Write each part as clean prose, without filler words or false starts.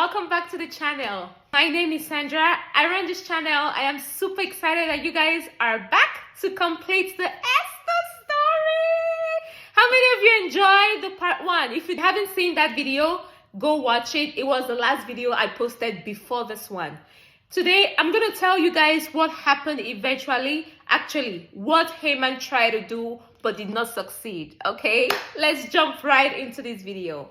welcome back to the channel. My name is Sandra. I run this channel. I am super excited that you guys are back to complete the Esther story. How many of you enjoyed the part 1? If you haven't seen that video, go watch it. It was the last video I posted before this one. Today, I'm going to tell you guys what happened eventually. Actually, what Haman tried to do but did not succeed. Okay, let's jump right into this video.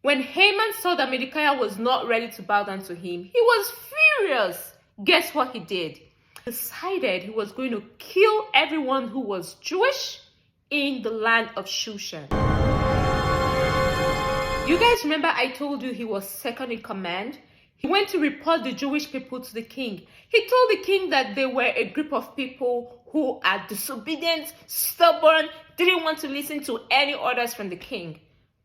When Haman saw that Mordecai was not ready to bow down to him, he was furious. Guess what he did? He decided he was going to kill everyone who was Jewish in the land of Shushan. You guys remember I told you he was second in command? He went to report the Jewish people to the king. He told the king that they were a group of people who are disobedient, stubborn, didn't want to listen to any orders from the king.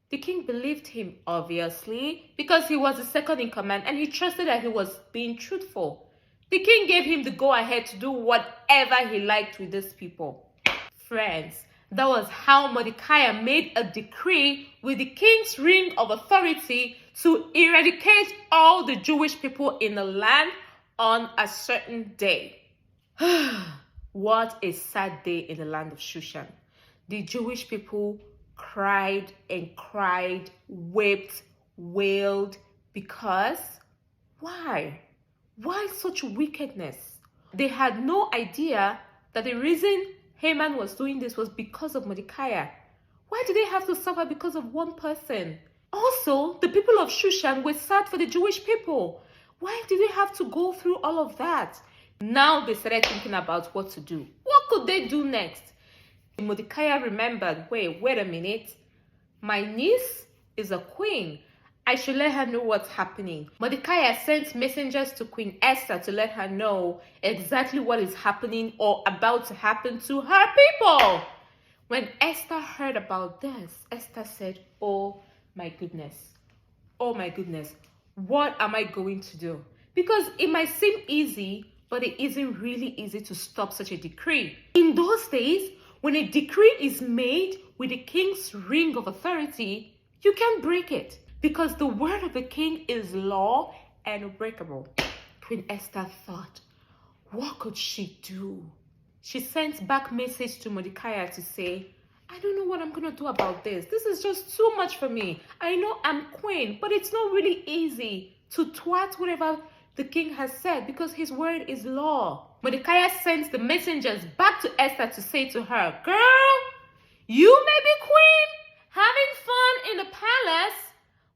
The king believed him, obviously, because he was the second in command and he trusted that he was being truthful. The king gave him the go-ahead to do whatever he liked with these people. Friends, that was how Mordecai made a decree with the king's ring of authority to eradicate all the Jewish people in the land on a certain day. What a sad day in the land of Shushan. The Jewish people cried and cried, wept, wailed, because why? Why such wickedness? They had no idea that the reason Haman was doing this was because of Mordecai. Why did they have to suffer because of one person? Also, the people of Shushan were sad for the Jewish people. Why did they have to go through all of that? Now they started thinking about what to do. What could they do next? Mordecai remembered, wait a minute. My niece is a queen. I should let her know what's happening. Mordecai sent messengers to Queen Esther to let her know exactly what is happening or about to happen to her people. When Esther heard about this, Esther said, oh my goodness, what am I going to do? Because it might seem easy, but it isn't really easy to stop such a decree. In those days, when a decree is made with the king's ring of authority, you can't break it because the word of the king is law and unbreakable. Queen Esther thought, what could she do? She sent back message to Mordecai to say, I don't know what I'm going to do about this. This is just too much for me. I know I'm queen, but it's not really easy to thwart whatever the king has said because his word is law. Mordecai sends the messengers back to Esther to say to her, girl, you may be queen, having fun in the palace,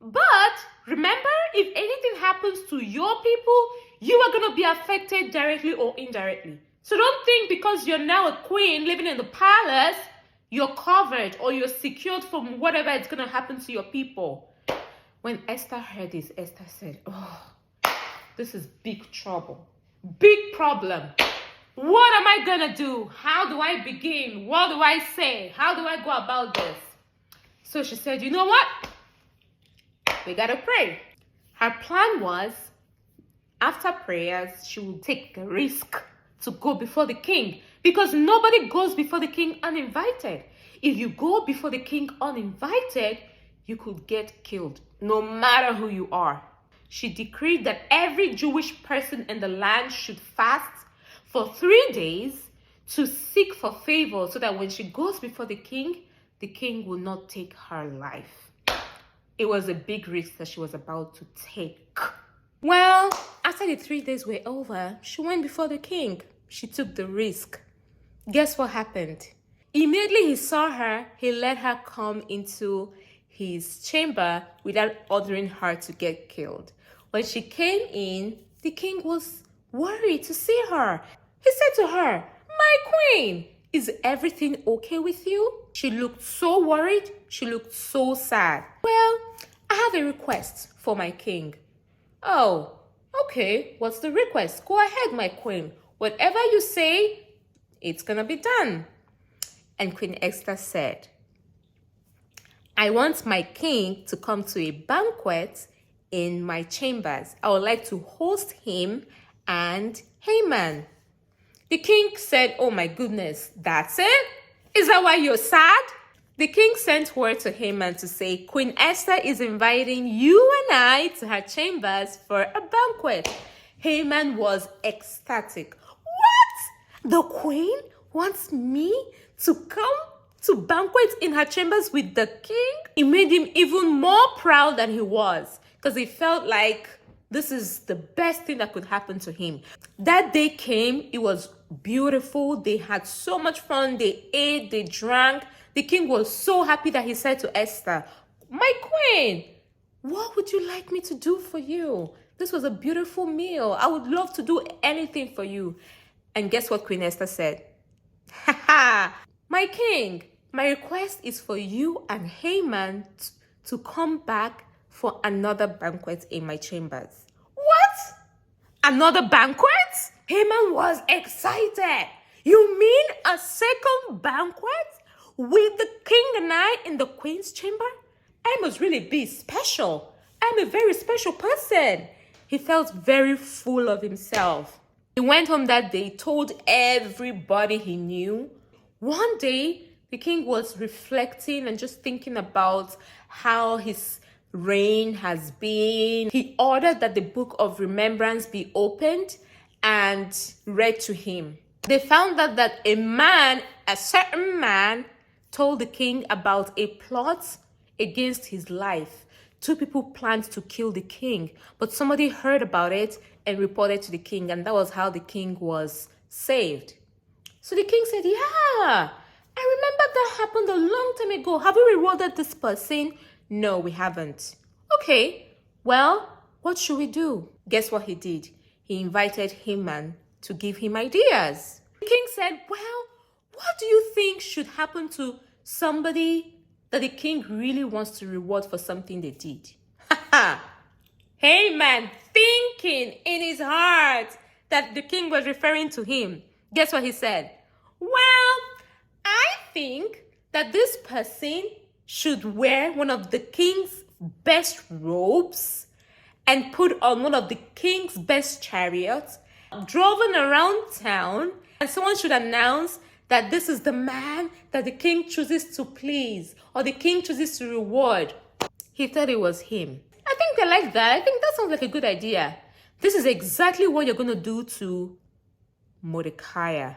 but remember, if anything happens to your people, you are going to be affected directly or indirectly. So don't think because you're now a queen living in the palace, you're covered or you're secured from whatever is going to happen to your people. When Esther heard this, Esther said, oh, this is big trouble. Big problem. What am I going to do? How do I begin? What do I say? How do I go about this? So she said, you know what? We got to pray. Her plan was, after prayers, she would take a risk to go before the king because nobody goes before the king uninvited. If you go before the king uninvited, you could get killed, no matter who you are. She decreed that every Jewish person in the land should fast for 3 days to seek for favor so that when she goes before the king will not take her life. It was a big risk that she was about to take. Well, after the 3 days were over, she went before the king. She took the risk. Guess what happened? Immediately he saw her, he let her come into his chamber without ordering her to get killed. When she came in, the king was worried to see her. He said to her, my queen, is everything okay with you? She looked so worried. She looked so sad. Well, I have a request for my king. Oh, okay. What's the request? Go ahead, my queen. Whatever you say, it's gonna be done. And Queen Esther said, I want my king to come to a banquet in my chambers. I would like to host him and Haman. The king said, "Oh my goodness, that's it? Is that why you're sad?" The king sent word to Haman to say, "Queen Esther is inviting you and I to her chambers for a banquet." Haman was ecstatic. "What? The queen wants me to come to banquet in her chambers with the king?" It made him even more proud than he was, because he felt like this is the best thing that could happen to him. That day came. It was beautiful. They had so much fun. They ate, they drank. The king was so happy that he said to Esther, "My queen, what would you like me to do for you? This was a beautiful meal. I would love to do anything for you." And guess what Queen Esther said? "Ha ha! My king, my request is for you and Haman to come back for another banquet in my chambers." What? Another banquet? Haman was excited. "You mean a second banquet with the king and I in the queen's chamber? I must really be special. I'm a very special person." He felt very full of himself. He went home that day, told everybody he knew. One day, the king was reflecting and just thinking about how his reign has been. He ordered that the book of remembrance be opened and read to him. They found out that a certain man, told the king about a plot against his life. Two people planned to kill the king, but somebody heard about it and reported to the king, and that was how the king was saved. So the king said, "Yeah, I remember that happened a long time ago. Have we rewarded this person?" "No, we haven't." "Okay, well, what should we do?" Guess what he did? He invited Haman to give him ideas. The king said, "Well, what do you think should happen to somebody that the king really wants to reward for something they did?" Haman, thinking in his heart that the king was referring to him, guess what he said? "Well, I think that this person should wear one of the king's best robes and put on one of the king's best chariots, driven around town, and someone should announce that this is the man that the king chooses to please or the king chooses to reward." He thought it was him. I think I like that. I think that sounds like a good idea. This is exactly what you're going to do to Mordecai.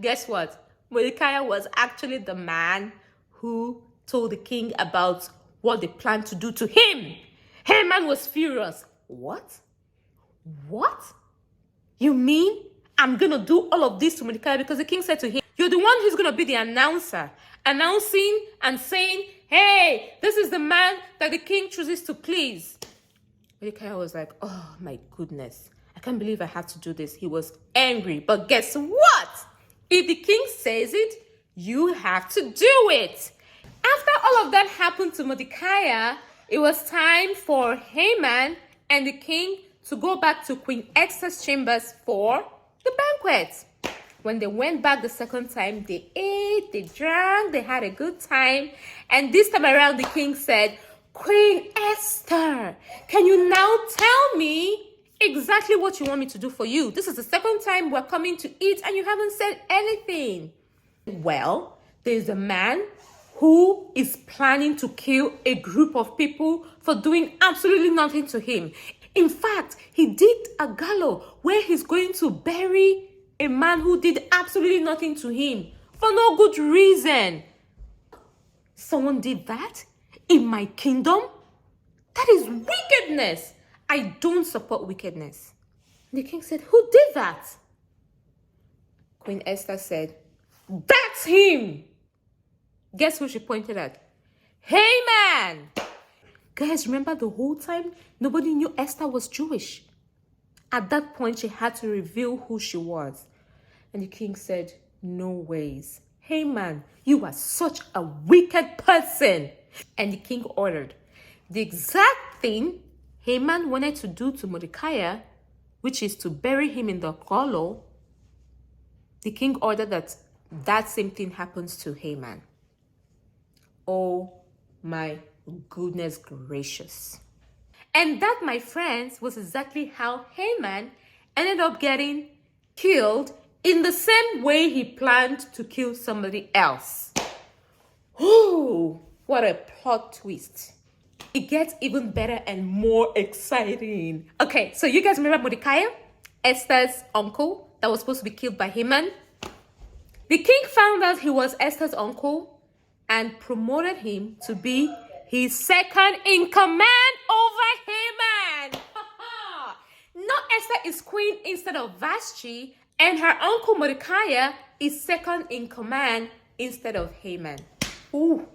Guess what? Mordecai was actually the man who told the king about what they planned to do to him. Haman was furious. What? What? You mean I'm going to do all of this to Mordecai? Because the king said to him, "You're the one who's going to be the announcer, announcing and saying, 'Hey, this is the man that the king chooses to please.'" Mordecai was like, "Oh my goodness, I can't believe I have to do this." He was angry. But guess what? If the king says it, you have to do it. After all of that happened to Mordecai, it was time for Haman and the king to go back to Queen Esther's chambers for the banquet. When they went back the second time, they ate, they drank, they had a good time. And this time around, the king said, "Queen Esther, can you now tell me exactly what you want me to do for you? This is the second time we're coming to eat and you haven't said anything." "Well, there's a man who is planning to kill a group of people for doing absolutely nothing to him. In fact, he digged a gallows where he's going to bury a man who did absolutely nothing to him for no good reason." "Someone did that in my kingdom? That is wickedness. I don't support wickedness." The king said, "Who did that?" Queen Esther said, "That's him." Guess who she pointed at? Haman. Guys, remember the whole time nobody knew Esther was Jewish. At that point, she had to reveal who she was. And the king said, "No ways. Haman, you are such a wicked person." And the king ordered the exact thing Haman wanted to do to Mordecai, which is to bury him in the gallows. The king ordered that same thing happens to Haman. Oh my goodness gracious. And that, my friends, was exactly how Haman ended up getting killed in the same way he planned to kill somebody else. Oh, what a plot twist. It gets even better and more exciting. Okay, so you guys remember Mordecai, Esther's uncle that was supposed to be killed by Haman? The king found out he was Esther's uncle and promoted him to be his second in command over Haman. Now Esther is queen instead of Vashti, and her uncle Mordecai is second in command instead of Haman. Ooh,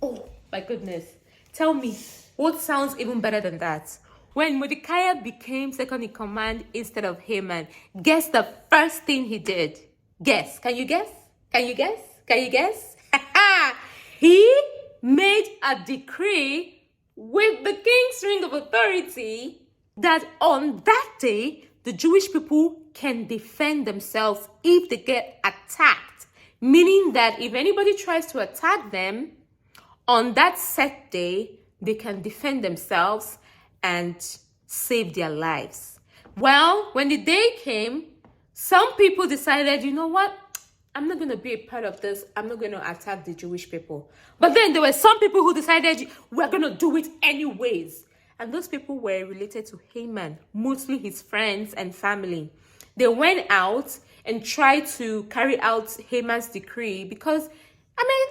oh my goodness. Tell me, what sounds even better than that? When Mordecai became second in command instead of Haman, guess the first thing he did? Guess. Can you guess? Can you guess? Can you guess? He made a decree with the king's ring of authority that on that day, the Jewish people can defend themselves if they get attacked. Meaning that if anybody tries to attack them, on that set day, they can defend themselves and save their lives. Well, when the day came, some people decided, you know what? I'm not going to be a part of this. I'm not going to attack the Jewish people. But then there were some people who decided, we're going to do it anyways. And those people were related to Haman, mostly his friends and family. They went out and tried to carry out Haman's decree because,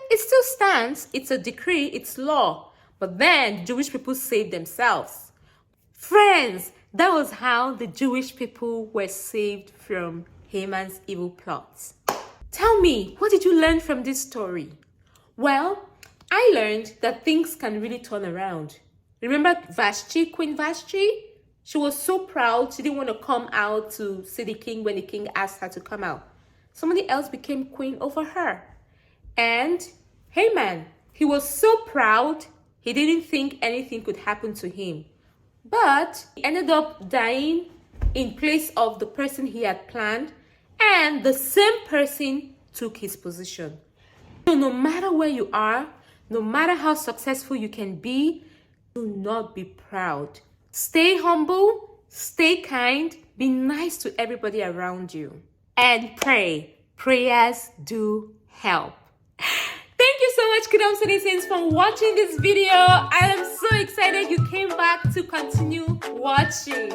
it still stands. It's a decree. It's law. But then Jewish people saved themselves. Friends, that was how the Jewish people were saved from Haman's evil plots. Tell me, what did you learn from this story? Well, I learned that things can really turn around. Remember Vashti, Queen Vashti? She was so proud, she didn't want to come out to see the king when the king asked her to come out. Somebody else became queen over her. And Haman, he was so proud, he didn't think anything could happen to him. But he ended up dying in place of the person he had planned, and the same person took his position. So no matter where you are, no matter how successful you can be, do not be proud. Stay humble, stay kind, be nice to everybody around you. And pray. Prayers do help. Thank you so much, Kingdom citizens, for watching this video. I am so excited you came back to continue watching.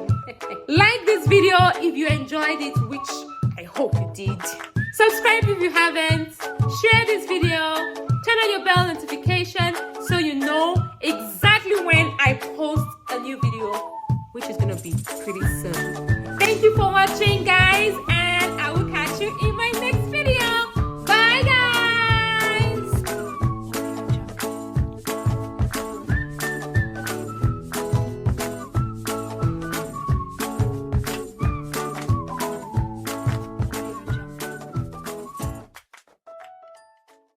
Like this video if you enjoyed it, which I hope you did. Subscribe if you haven't. Share this video. Turn on your bell notification so you know